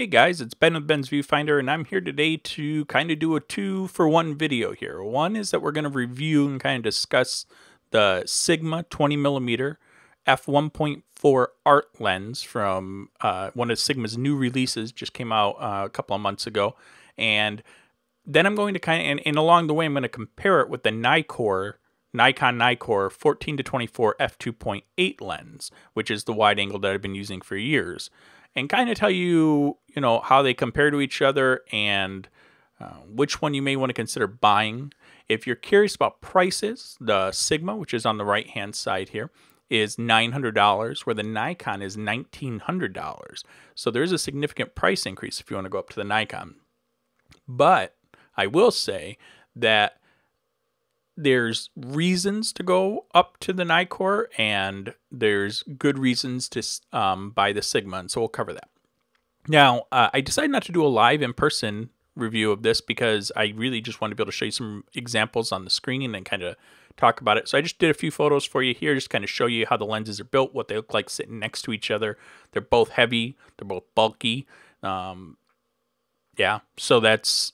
Hey guys, it's Ben with Ben's Viewfinder, and I'm here today to kind of do a 2-for-1 video here. One is that we're going to review and kind of discuss the Sigma 20mm f1.4 art lens from one of Sigma's new releases, just came out a couple of months ago. And then I'm going to and along the way, I'm going to compare it with the Nikon Nikkor 14-24 f2.8 lens, which is the wide angle that I've been using for years, and kind of tell you, how they compare to each other and which one you may want to consider buying. If you're curious about prices, the Sigma, which is on the right-hand side here, is $900, where the Nikon is $1,900. So there is a significant price increase if you want to go up to the Nikon. But I will say that there's reasons to go up to the Nikkor, and there's good reasons to buy the Sigma, and so we'll cover that. Now, I decided not to do a live in-person review of this because I really just wanted to be able to show you some examples on the screen and kind of talk about it. So I just did a few photos for you here, just kind of show you how the lenses are built, what they look like sitting next to each other. They're both heavy, they're both bulky. Yeah, so that's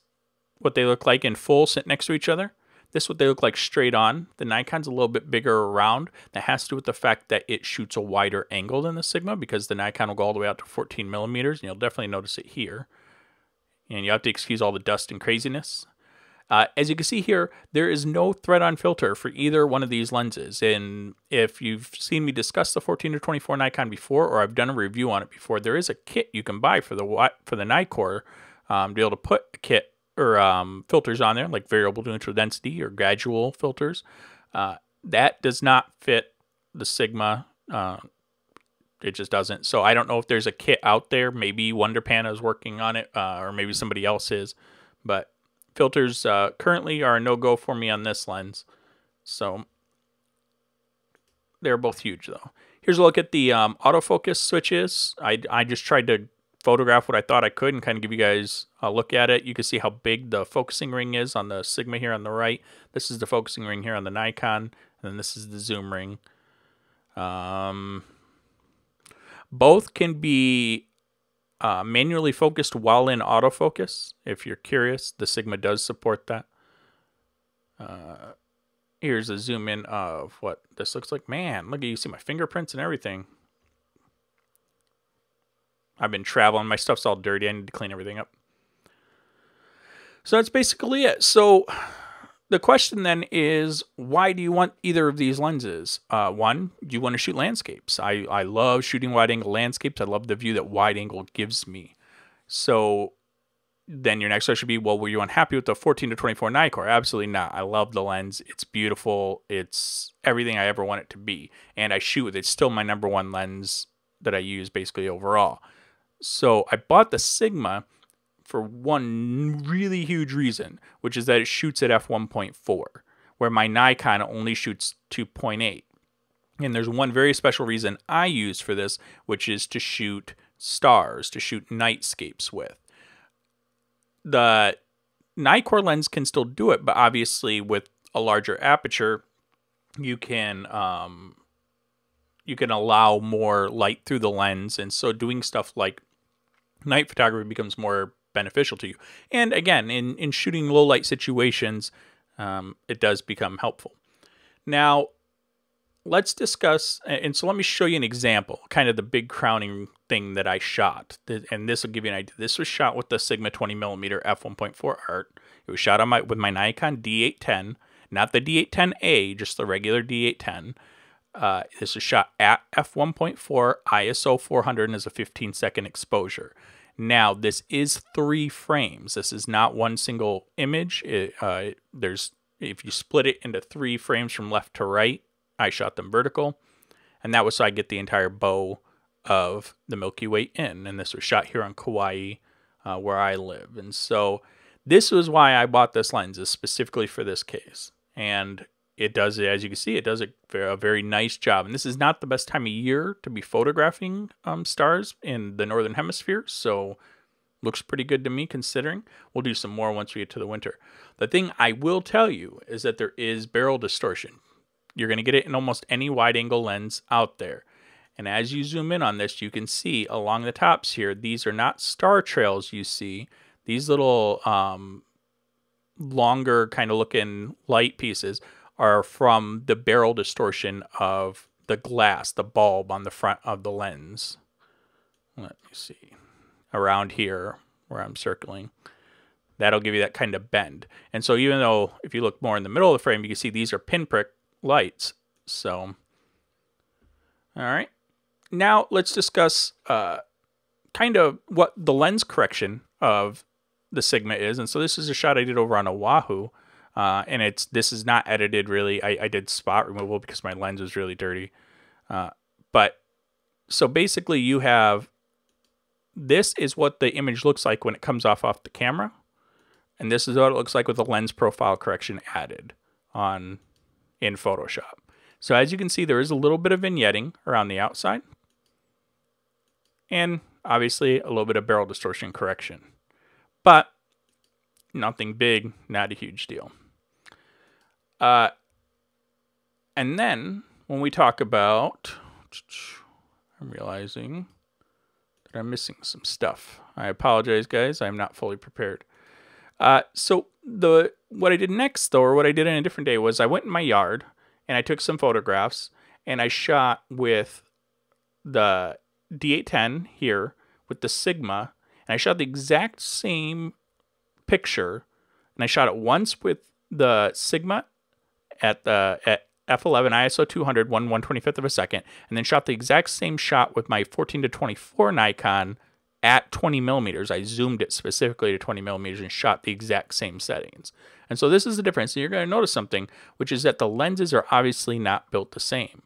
what they look like in full sitting next to each other. This is what they look like straight on. The Nikon's a little bit bigger around. That has to do with the fact that it shoots a wider angle than the Sigma, because the Nikon will go all the way out to 14mm, and you'll definitely notice it here. And you have to excuse all the dust and craziness. As you can see here, there is no thread-on filter for either one of these lenses. And if you've seen me discuss the 14-24 Nikon before, or I've done a review on it before, there is a kit you can buy for the Nikkor to be able to put a kit or filters on there, like variable neutral density or gradual filters. That does not fit the Sigma. It just doesn't. So I don't know if there's a kit out there. Maybe Wonderpanda is working on it, or maybe somebody else is. But filters currently are a no-go for me on this lens. So they're both huge, though. Here's a look at the autofocus switches. I just tried to photograph what I thought I could and kind of give you guys a look at it. You can see how big the focusing ring is on the Sigma here on the right. This is the focusing ring here on the Nikon, and then this is the zoom ring. Both can be manually focused while in autofocus. If you're curious, the Sigma does support that. Here's a zoom in of what this looks like. Man, look at you, see my fingerprints and everything. I've been traveling. My stuff's all dirty. I need to clean everything up. So that's basically it. So the question then is, why do you want either of these lenses? One, do you want to shoot landscapes? I love shooting wide-angle landscapes. I love the view that wide-angle gives me. So then your next question should be, well, were you unhappy with the 14-24 Nikkor? Absolutely not. I love the lens. It's beautiful. It's everything I ever want it to be. And I shoot with it. It's still my #1 lens that I use basically overall. So I bought the Sigma for one really huge reason, which is that it shoots at f1.4, where my Nikon only shoots 2.8. And there's one very special reason I use for this, which is to shoot stars, to shoot nightscapes with. The Nikkor lens can still do it, but obviously with a larger aperture, you can allow more light through the lens, and so doing stuff like night photography becomes more beneficial to you. And again, in shooting low light situations, it does become helpful. Now, let's discuss, and so let me show you an example, kind of the big crowning thing that I shot. And this will give you an idea. This was shot with the Sigma 20mm f1.4 art. It was shot on with my Nikon D810, not the D810A, just the regular D810. This is shot at f1.4, ISO 400, and is a 15-second exposure. Now, this is 3 frames. This is not one single image. If you split it into 3 frames from left to right, I shot them vertical, and that was so I get the entire bow of the Milky Way in. And this was shot here on Kauai, where I live. And so this was why I bought this lens, is specifically for this case. And it does, as you can see, it does a very nice job. And this is not the best time of year to be photographing stars in the Northern Hemisphere, so looks pretty good to me considering. We'll do some more once we get to the winter. The thing I will tell you is that there is barrel distortion. You're going to get it in almost any wide-angle lens out there. And as you zoom in on this, you can see along the tops here, these are not star trails you see. These little longer kind of looking light pieces are from the barrel distortion of the glass, the bulb on the front of the lens. Let me see. Around here where I'm circling. That'll give you that kind of bend. And so even though if you look more in the middle of the frame, you can see these are pinprick lights. So, all right. Now let's discuss kind of what the lens correction of the Sigma is. And so this is a shot I did over on a Wahoo. And this is not edited really. I did spot removal because my lens was really dirty. But so basically you have, this is what the image looks like when it comes off the camera. And this is what it looks like with the lens profile correction added in Photoshop. So as you can see, there is a little bit of vignetting around the outside. And obviously a little bit of barrel distortion correction. But nothing big, not a huge deal. And then when we talk about, I'm realizing that I'm missing some stuff. I apologize, guys. I'm not fully prepared. So what I did next, though, or what I did in a different day, was I went in my yard and I took some photographs and I shot with the D810 here with the Sigma, and I shot the exact same picture, and I shot it once with the Sigma at f11 ISO 200 1/125th of a second, and then shot the exact same shot with my 14-24 Nikon at 20 millimeters. I zoomed it specifically to 20 millimeters and shot the exact same settings. And so this is the difference. And you're going to notice something, which is that the lenses are obviously not built the same.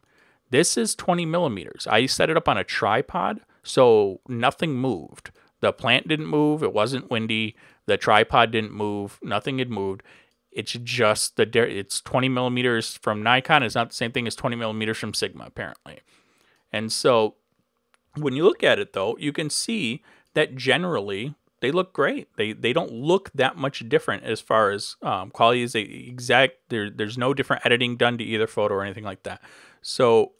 This is 20 millimeters. I set it up on a tripod, so nothing moved. The plant didn't move. It wasn't windy. The tripod didn't move. Nothing had moved. It's just it's 20 millimeters from Nikon. It's not the same thing as 20 millimeters from Sigma, apparently. And so when you look at it, though, you can see that generally they look great. They don't look that much different as far as quality is exact. There's no different editing done to either photo or anything like that. So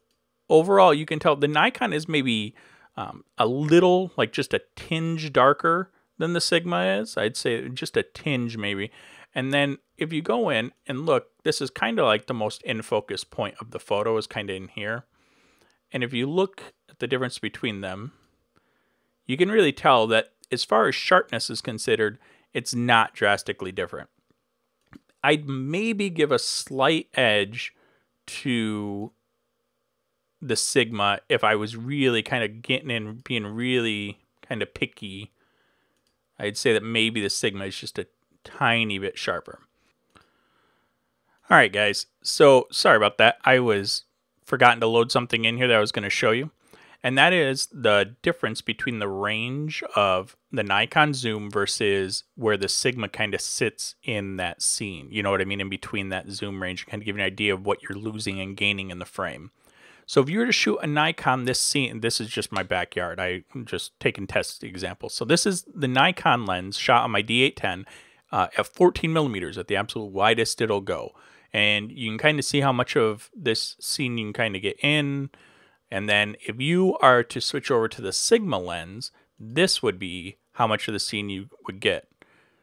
overall, you can tell the Nikon is maybe a little, like just a tinge darker than the Sigma is. I'd say just a tinge maybe. And then if you go in and look, this is kind of like the most in focus point of the photo is kind of in here. And if you look at the difference between them, you can really tell that as far as sharpness is considered, it's not drastically different. I'd maybe give a slight edge to the Sigma if I was really kind of getting in, being really kind of picky. I'd say that maybe the Sigma is just a tiny bit sharper. All right, guys. So sorry about that. I was forgotten to load something in here that I was going to show you. And that is the difference between the range of the Nikon zoom versus where the Sigma kind of sits in that scene. You know what I mean? In between that zoom range, kind of give you an idea of what you're losing and gaining in the frame. So if you were to shoot a Nikon this scene, this is just my backyard. I'm just taking test examples. So this is the Nikon lens shot on my D810 at 14 millimeters at the absolute widest it'll go. And you can kind of see how much of this scene you can kind of get in. And then if you are to switch over to the Sigma lens, this would be how much of the scene you would get.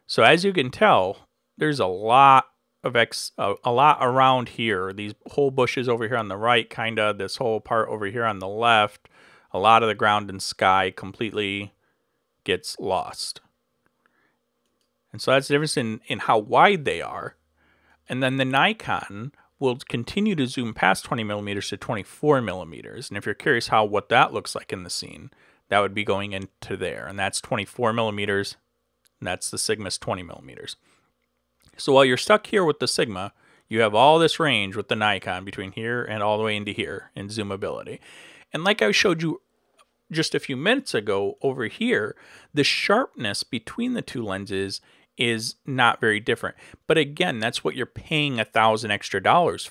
So as you can tell, there's a lot of a lot around here. These whole bushes over here on the right, kind of this whole part over here on the left, a lot of the ground and sky completely gets lost. And so that's the difference in how wide they are. And then the Nikon will continue to zoom past 20 millimeters to 24 millimeters. And if you're curious what that looks like in the scene, that would be going into there. And that's 24 millimeters. And that's the Sigma's 20 millimeters. So while you're stuck here with the Sigma, you have all this range with the Nikon between here and all the way into here in zoomability. And like I showed you just a few minutes ago over here, the sharpness between the two lenses is not very different. But again, that's what you're paying $1,000 extra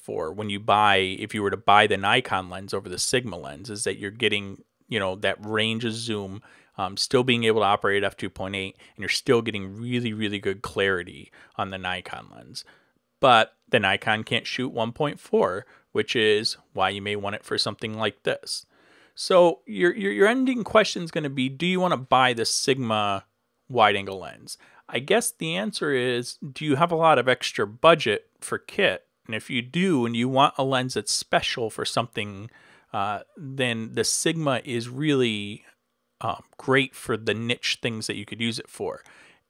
for when you buy, if you were to buy the Nikon lens over the Sigma lens, is that you're getting, that range of zoom, still being able to operate at f2.8, and you're still getting really, really good clarity on the Nikon lens. But the Nikon can't shoot 1.4, which is why you may want it for something like this. So your ending question is going to be, do you want to buy the Sigma wide angle lens? I guess the answer is, do you have a lot of extra budget for kit? And if you do, and you want a lens that's special for something, then the Sigma is really great for the niche things that you could use it for.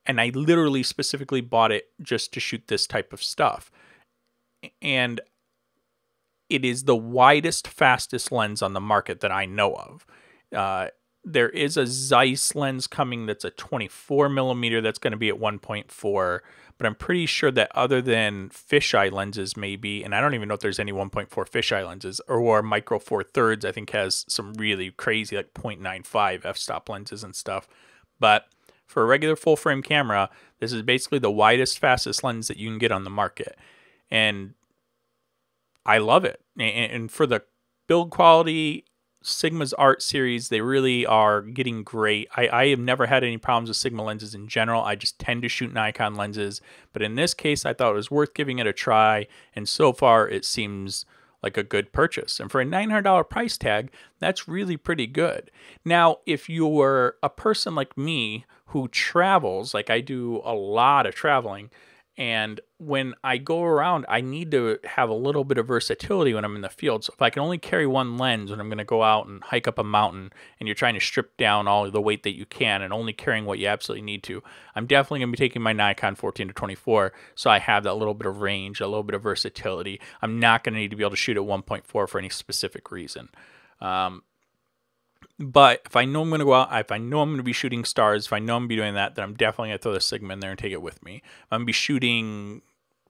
And I literally specifically bought it just to shoot this type of stuff. And it is the widest, fastest lens on the market that I know of. There is a Zeiss lens coming that's a 24 millimeter that's going to be at 1.4, but I'm pretty sure that other than fisheye lenses maybe, and I don't even know if there's any 1.4 fisheye lenses, or Micro Four Thirds I think has some really crazy like 0.95 f-stop lenses and stuff. But for a regular full frame camera, this is basically the widest, fastest lens that you can get on the market. And I love it. And for the build quality, Sigma's art series, they really are getting great. I have never had any problems with Sigma lenses in general. I just tend to shoot Nikon lenses. But in this case, I thought it was worth giving it a try. And so far, it seems like a good purchase. And for a $900 price tag, that's really pretty good. Now, if you're a person like me who travels, like I do a lot of traveling, and when I go around, I need to have a little bit of versatility when I'm in the field. So if I can only carry one lens when I'm going to go out and hike up a mountain and you're trying to strip down all of the weight that you can and only carrying what you absolutely need to, I'm definitely going to be taking my Nikon 14-24 so I have that little bit of range, a little bit of versatility. I'm not going to need to be able to shoot at 1.4 for any specific reason. But if I know I'm going to go out, if I know I'm going to be shooting stars, if I know I'm going to be doing that, then I'm definitely going to throw the Sigma in there and take it with me. If I'm going to be shooting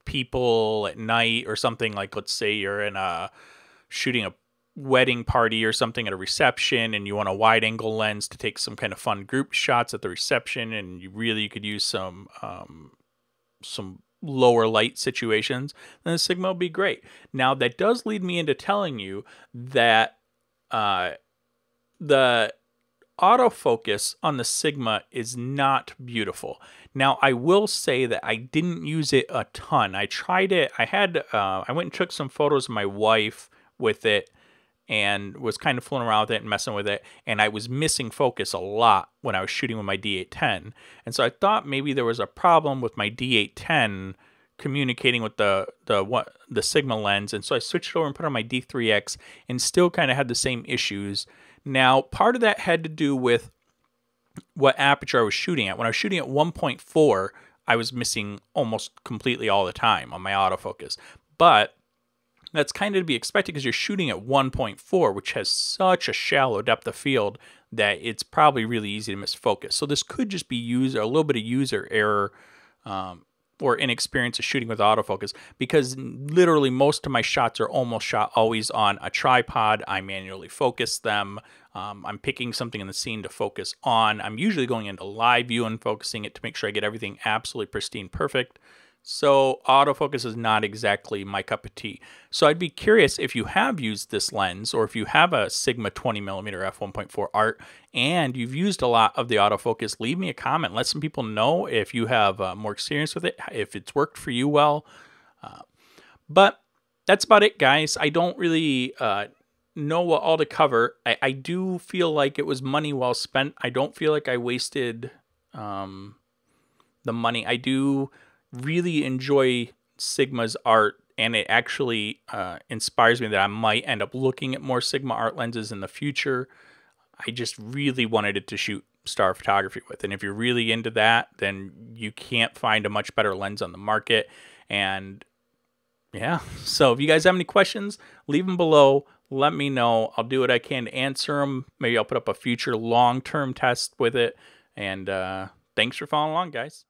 people at night or something, like let's say you're in shooting a wedding party or something at a reception and you want a wide angle lens to take some kind of fun group shots at the reception, and you could use some lower light situations, then the Sigma will be great. Now that does lead me into telling you that the autofocus on the Sigma is not beautiful. Now, I will say that I didn't use it a ton. I tried it. I went and took some photos of my wife with it and was kind of fooling around with it and messing with it. And I was missing focus a lot when I was shooting with my D810. And so I thought maybe there was a problem with my D810 communicating with the Sigma lens. And so I switched over and put on my D3X and still kind of had the same issues. Now, part of that had to do with what aperture I was shooting at. When I was shooting at 1.4, I was missing almost completely all the time on my autofocus. But that's kind of to be expected because you're shooting at 1.4, which has such a shallow depth of field that it's probably really easy to miss focus. So this could just be a little bit of user error or inexperience of shooting with autofocus, because literally most of my shots are almost shot always on a tripod. I manually focus them. I'm picking something in the scene to focus on. I'm usually going into live view and focusing it to make sure I get everything absolutely pristine perfect. So autofocus is not exactly my cup of tea. So I'd be curious if you have used this lens, or if you have a Sigma 20mm f1.4 art and you've used a lot of the autofocus, leave me a comment. Let some people know if you have more experience with it, if it's worked for you well. But that's about it, guys. I don't really know what all to cover. I do feel like it was money well spent. I don't feel like I wasted the money. I do really enjoy Sigma's art, and it actually inspires me that I might end up looking at more Sigma art lenses in the future. I just really wanted it to shoot star photography with, and if you're really into that, then you can't find a much better lens on the market. And yeah, so if you guys have any questions, leave them below. Let me know. I'll do what I can to answer them. Maybe I'll put up a future long-term test with it. And thanks for following along, guys.